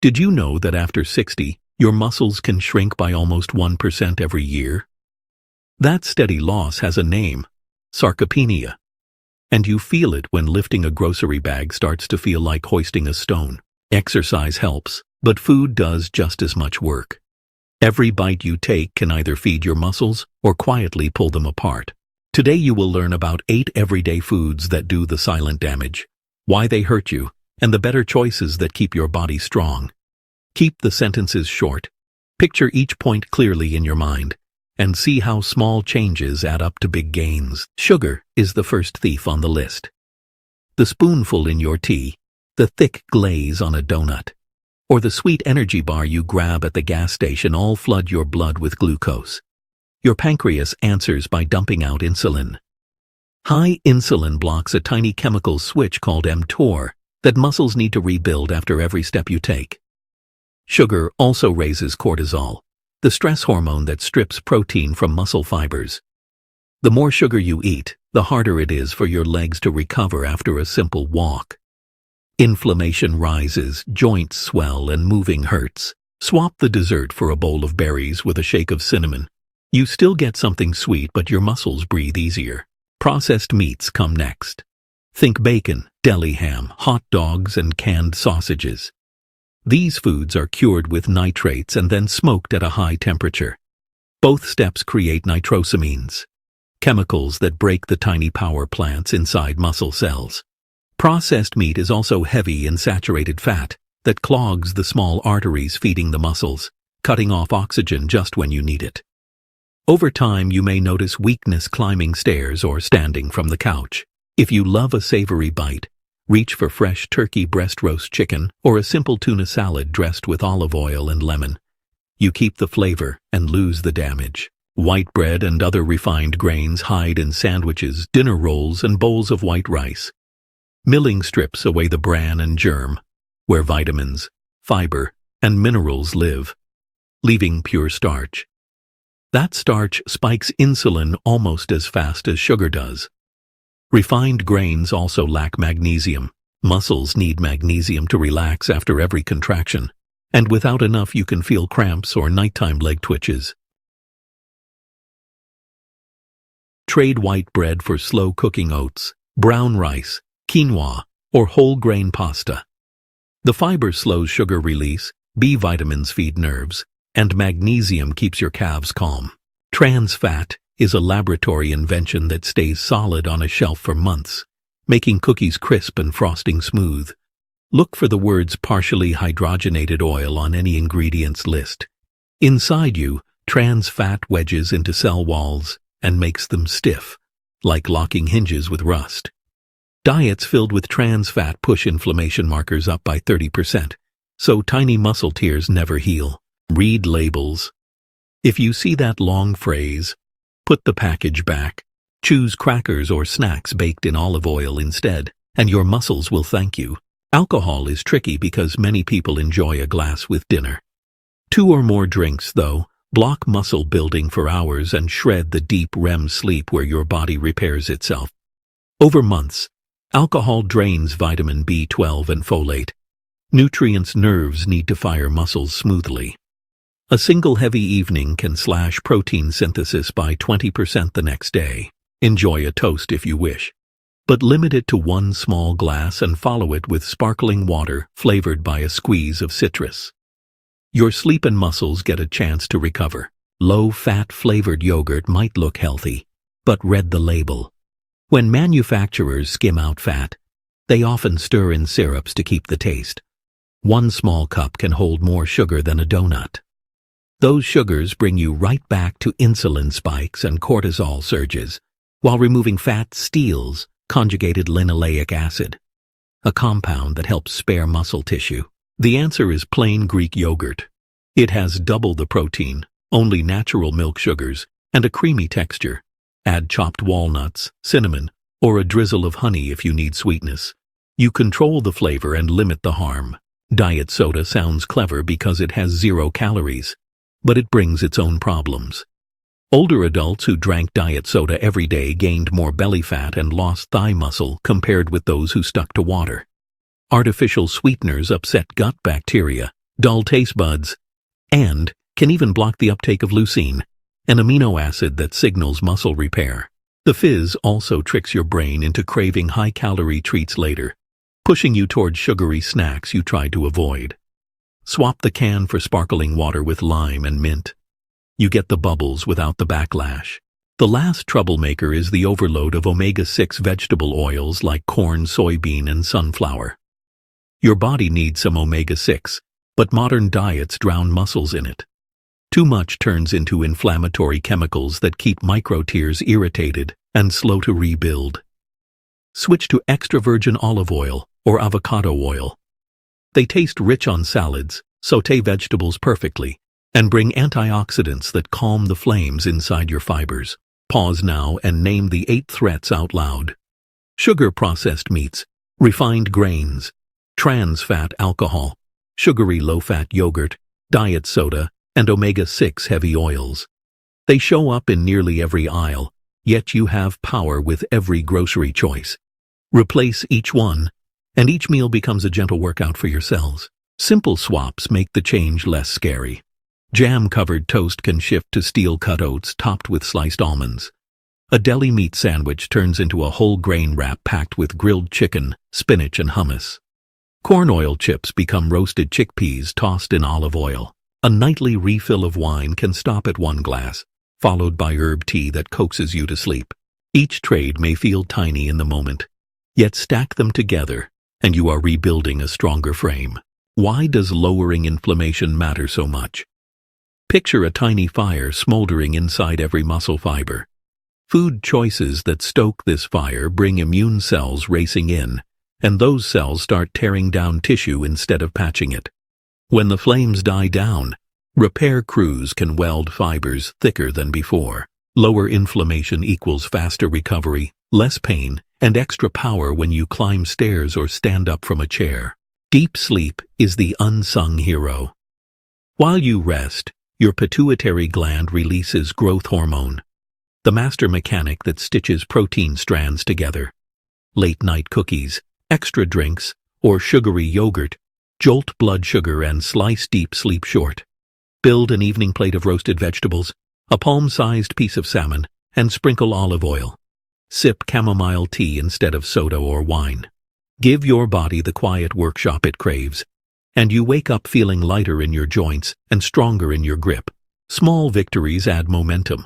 Did you know that after 60, your muscles can shrink by almost 1% every year? That steady loss has a name: sarcopenia. And you feel it when lifting a grocery bag starts to feel like hoisting a stone. Exercise helps, but food does just as much work. Every bite you take can either feed your muscles or quietly pull them apart. Today you will learn about 8 everyday foods that do the silent damage, why they hurt you, and the better choices that keep your body strong. Keep the sentences short. Picture each point clearly in your mind, and see how small changes add up to big gains. Sugar is the first thief on the list. The spoonful in your tea, the thick glaze on a donut, or the sweet energy bar you grab at the gas station all flood your blood with glucose. Your pancreas answers by dumping out insulin. High insulin blocks a tiny chemical switch called mTOR that muscles need to rebuild after every step you take. Sugar also raises cortisol, the stress hormone that strips protein from muscle fibers. The more sugar you eat, the harder it is for your legs to recover after a simple walk. Inflammation rises, joints swell, and moving hurts. Swap the dessert for a bowl of berries with a shake of cinnamon. You still get something sweet, but your muscles breathe easier. Processed meats come next. Think bacon, deli ham, hot dogs, and canned sausages. These foods are cured with nitrates and then smoked at a high temperature. Both steps create nitrosamines, chemicals that break the tiny power plants inside muscle cells. Processed meat is also heavy in saturated fat that clogs the small arteries feeding the muscles, cutting off oxygen just when you need it. Over time, you may notice weakness climbing stairs or standing from the couch. If you love a savory bite, reach for fresh turkey breast roast chicken or a simple tuna salad dressed with olive oil and lemon. You keep the flavor and lose the damage. White bread and other refined grains hide in sandwiches, dinner rolls, and bowls of white rice. Milling strips away the bran and germ, where vitamins, fiber, and minerals live, leaving pure starch. That starch spikes insulin almost as fast as sugar does. Refined grains also lack magnesium. Muscles need magnesium to relax after every contraction, and without enough you can feel cramps or nighttime leg twitches. Trade white bread for slow-cooking oats, brown rice, quinoa, or whole grain pasta. The fiber slows sugar release, B vitamins feed nerves, and magnesium keeps your calves calm. Trans fat is a laboratory invention that stays solid on a shelf for months, making cookies crisp and frosting smooth. Look for the words partially hydrogenated oil on any ingredients list. Inside you, trans fat wedges into cell walls and makes them stiff, like locking hinges with rust. Diets filled with trans fat push inflammation markers up by 30%, so tiny muscle tears never heal. Read labels. If you see that long phrase, put the package back. Choose crackers or snacks baked in olive oil instead, and your muscles will thank you. Alcohol is tricky because many people enjoy a glass with dinner. 2 or more drinks, though, block muscle building for hours and shred the deep REM sleep where your body repairs itself. Over months, alcohol drains vitamin B12 and folate, nutrients nerves need to fire muscles smoothly. A single heavy evening can slash protein synthesis by 20% the next day. Enjoy a toast if you wish, but limit it to 1 small glass and follow it with sparkling water flavored by a squeeze of citrus. Your sleep and muscles get a chance to recover. Low-fat flavored yogurt might look healthy, but read the label. When manufacturers skim out fat, they often stir in syrups to keep the taste. 1 small cup can hold more sugar than a donut. Those sugars bring you right back to insulin spikes and cortisol surges, while removing fat steals conjugated linoleic acid, a compound that helps spare muscle tissue. The answer is plain Greek yogurt. It has double the protein, only natural milk sugars, and a creamy texture. Add chopped walnuts, cinnamon, or a drizzle of honey if you need sweetness. You control the flavor and limit the harm. Diet soda sounds clever because it has 0 calories, but it brings its own problems. Older adults who drank diet soda every day gained more belly fat and lost thigh muscle compared with those who stuck to water. Artificial sweeteners upset gut bacteria, dull taste buds, and can even block the uptake of leucine, an amino acid that signals muscle repair. The fizz also tricks your brain into craving high-calorie treats later, pushing you towards sugary snacks you tried to avoid. Swap the can for sparkling water with lime and mint. You get the bubbles without the backlash. The last troublemaker is the overload of omega-6 vegetable oils like corn, soybean, and sunflower. Your body needs some omega-6, but modern diets drown muscles in it. Too much turns into inflammatory chemicals that keep micro-tears irritated and slow to rebuild. Switch to extra virgin olive oil or avocado oil. They taste rich on salads, sauté vegetables perfectly, and bring antioxidants that calm the flames inside your fibers. Pause now and name the 8 threats out loud. Sugar processed meats, refined grains, trans fat alcohol, sugary low-fat yogurt, diet soda, and omega-6 heavy oils. They show up in nearly every aisle, yet you have power with every grocery choice. Replace each one, and each meal becomes a gentle workout for your cells. Simple swaps make the change less scary. Jam-covered toast can shift to steel-cut oats topped with sliced almonds. A deli meat sandwich turns into a whole grain wrap packed with grilled chicken, spinach, and hummus. Corn oil chips become roasted chickpeas tossed in olive oil. A nightly refill of wine can stop at 1 glass, followed by herb tea that coaxes you to sleep. Each trade may feel tiny in the moment, yet stack them together, and you are rebuilding a stronger frame. Why does lowering inflammation matter so much? Picture a tiny fire smoldering inside every muscle fiber. Food choices that stoke this fire bring immune cells racing in, and those cells start tearing down tissue instead of patching it. When the flames die down, repair crews can weld fibers thicker than before. Lower inflammation equals faster recovery, less pain, and extra power when you climb stairs or stand up from a chair. Deep sleep is the unsung hero. While you rest, your pituitary gland releases growth hormone, the master mechanic that stitches protein strands together. Late-night cookies, extra drinks, or sugary yogurt jolt blood sugar and slice deep sleep short. Build an evening plate of roasted vegetables, a palm-sized piece of salmon, and sprinkle olive oil. Sip chamomile tea instead of soda or wine. Give your body the quiet workshop it craves, and you wake up feeling lighter in your joints and stronger in your grip. Small victories add momentum.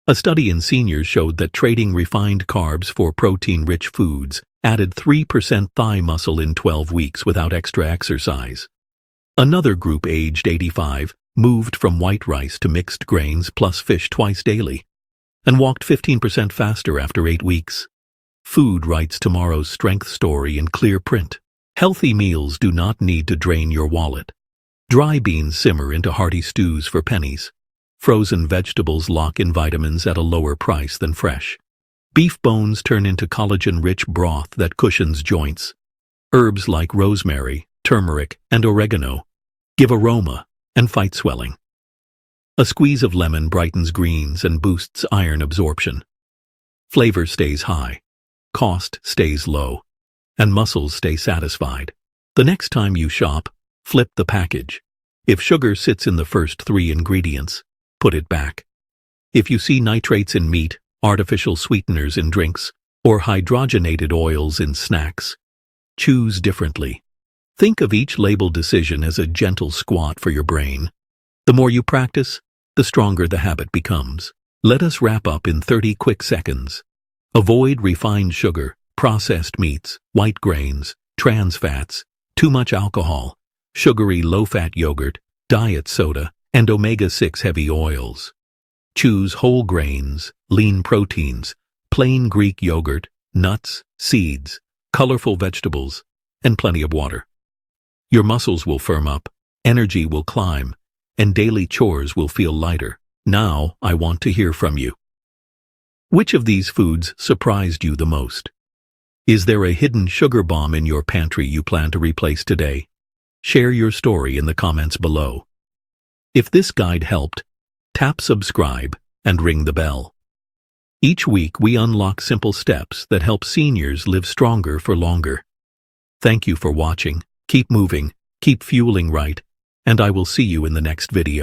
A study in seniors showed that trading refined carbs for protein-rich foods added 3% thigh muscle in 12 weeks without extra exercise. Another group aged 85 moved from white rice to mixed grains plus fish twice daily, and walked 15% faster after 8 weeks. Food writes tomorrow's strength story in clear print. Healthy meals do not need to drain your wallet. Dry beans simmer into hearty stews for pennies. Frozen vegetables lock in vitamins at a lower price than fresh. Beef bones turn into collagen-rich broth that cushions joints. Herbs like rosemary, turmeric, and oregano give aroma and fight swelling. A squeeze of lemon brightens greens and boosts iron absorption. Flavor stays high, cost stays low, and muscles stay satisfied. The next time you shop, flip the package. If sugar sits in the first 3 ingredients, put it back. If you see nitrates in meat, artificial sweeteners in drinks, or hydrogenated oils in snacks, choose differently. Think of each label decision as a gentle squat for your brain. The more you practice, the stronger the habit becomes. Let us wrap up in 30 quick seconds. Avoid refined sugar, processed meats, white grains, trans fats, too much alcohol, sugary low-fat yogurt, diet soda, and omega-6 heavy oils. Choose whole grains, lean proteins, plain Greek yogurt, nuts, seeds, colorful vegetables, and plenty of water. Your muscles will firm up, energy will climb, and daily chores will feel lighter. Now, I want to hear from you. Which of these foods surprised you the most? Is there a hidden sugar bomb in your pantry you plan to replace today? Share your story in the comments below. If this guide helped, tap subscribe and ring the bell. Each week we unlock simple steps that help seniors live stronger for longer. Thank you for watching. Keep moving, keep fueling right, and I will see you in the next video.